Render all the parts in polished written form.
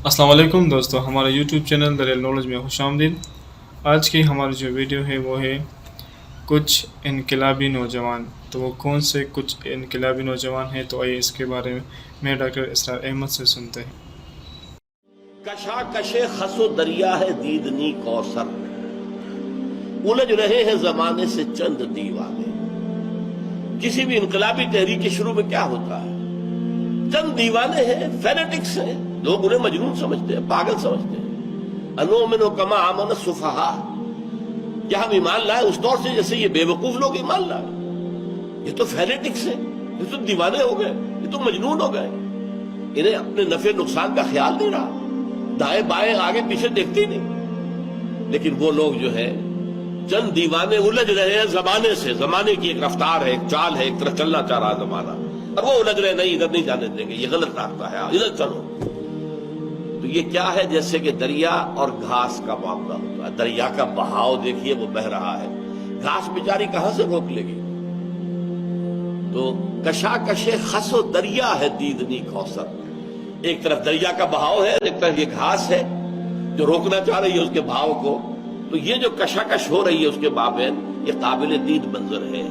السلام علیکم دوستو، ہمارا یوٹیوب چینل دریال نالج میں خوش آمدید۔ آج کی ہماری جو ویڈیو ہے وہ ہے کچھ انقلابی نوجوان۔ تو وہ کون سے کچھ انقلابی نوجوان ہیں، تو آئیے اس کے بارے میں ڈاکٹر اسرار احمد سے سنتے ہیں۔ کشاکش خس و دریا ہے دیدنی کوثر، الجھ رہے ہیں زمانے سے چند دیوانے۔ کسی بھی انقلابی تحریک کے شروع میں کیا ہوتا ہے؟ چند دیوانے ہیں، فینیٹکس ہیں، لوگ انہیں مجنون سمجھتے ہیں، پاگل سمجھتے ہیں۔ انؤمن کما آمن السفہاء، کیا ہم ایمان لائے اس طور سے جیسے یہ بے وقوف لوگ ایمان لائے؟ یہ تو فینیٹکس ہیں، یہ تو دیوانے ہو گئے، یہ تو مجنون ہو گئے۔ انہیں اپنے نفع نقصان کا خیال نہیں رہا، دائیں بائیں آگے پیچھے دیکھتے ہی نہیں۔ لیکن وہ لوگ جو ہے چند دیوانے الجھ رہے ہیں زمانے سے، زمانے کی ایک رفتار ہے، ایک چال ہے، ایک طرح چلنا چاہ رہا ہے زمانہ، اب وہ الجھ رہے نہیں، ادھر نہیں جانے دیں گے، یہ غلط راستہ ہے، ادھر چلو۔ تو یہ کیا ہے؟ جیسے کہ دریا اور گھاس کا معاملہ ہوتا ہے۔ دریا کا بہاؤ دیکھیے، وہ بہہ رہا ہے، گھاس بیچاری کہاں سے روک لے گی؟ تو کشاکش خس و دریا ہے دیدنی کوثر، ایک طرف دریا کا بہاؤ ہے، ایک طرف یہ گھاس ہے جو روکنا چاہ رہی ہے اس کے بہاؤ کو۔ تو یہ جو کشاکش ہو رہی ہے اس کے مابین، یہ قابل دید منظر ہے۔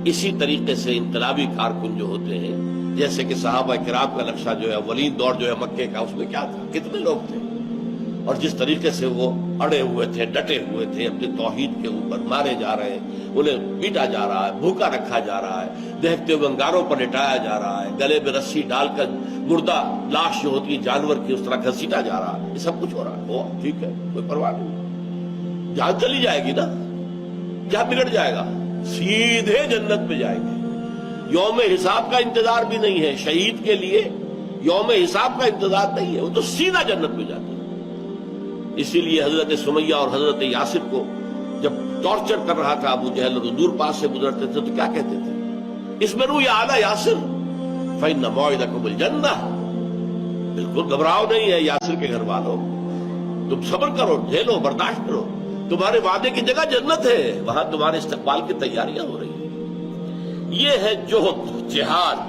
اسی طریقے سے انقلابی کارکن جو ہوتے ہیں، جیسے کہ صحابہ کرام کا نقشہ جو ہے اولین دور جو ہے مکے کا، اس میں کیا تھا؟ کتنے لوگ تھے، اور جس طریقے سے وہ اڑے ہوئے تھے، ڈٹے ہوئے تھے اپنی توحید کے اوپر، مارے جا رہے ہیں، انہیں پیٹا جا رہا ہے، بھوکا رکھا جا رہا ہے، دیکھتے ہوئے انگاروں پر لٹایا جا رہا ہے، گلے میں رسی ڈال کر مردہ لاش جو ہوتی ہے جانور کی اس طرح گھسیٹا جا رہا ہے، یہ سب کچھ ہو رہا ہے۔ وہ ٹھیک ہے، کوئی پرواہ نہیں، جان چلی جائے گی نا، کیا بگڑ جائے گا؟ سیدھے جنت میں جائیں گے۔ یوم حساب کا انتظار بھی نہیں ہے شہید کے لیے، یوم حساب کا انتظار نہیں ہے، وہ تو سیدھا جنت میں جاتا ہے۔ اسی لیے حضرت سمیہ اور حضرت یاسر کو جب ٹارچر کر رہا تھا ابو جہل، دور پاس سے گزرتے تھے تو کیا کہتے تھے؟ اسمروا یا آل یاسر فإن موعدکم الجنہ، بالکل گھبراؤ نہیں ہے یاسر کے گھر والوں، تم صبر کرو، جھیلو، برداشت کرو، تمہارے وعدے کی جگہ جنت ہے، وہاں تمہارے استقبال کی تیاریاں ہو رہی ہیں۔ یہ ہے جہد، جہاد،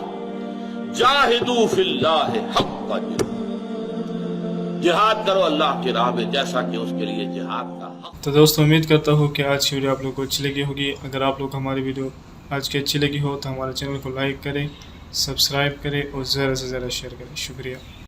جاہدوا فی اللہ حق جہاد، جہاد کرو اللہ کی راہ میں جیسا کہ اس کے لیے جہاد کا حق۔ تو دوستو، امید کرتا ہوں کہ آج کی ویڈیو آپ لوگوں کو اچھی لگی ہوگی۔ اگر آپ لوگ ہماری ویڈیو آج کی اچھی لگی ہو تو ہمارے چینل کو لائک کریں، سبسکرائب کریں اور زیادہ سے زیادہ شیئر کریں۔ شکریہ۔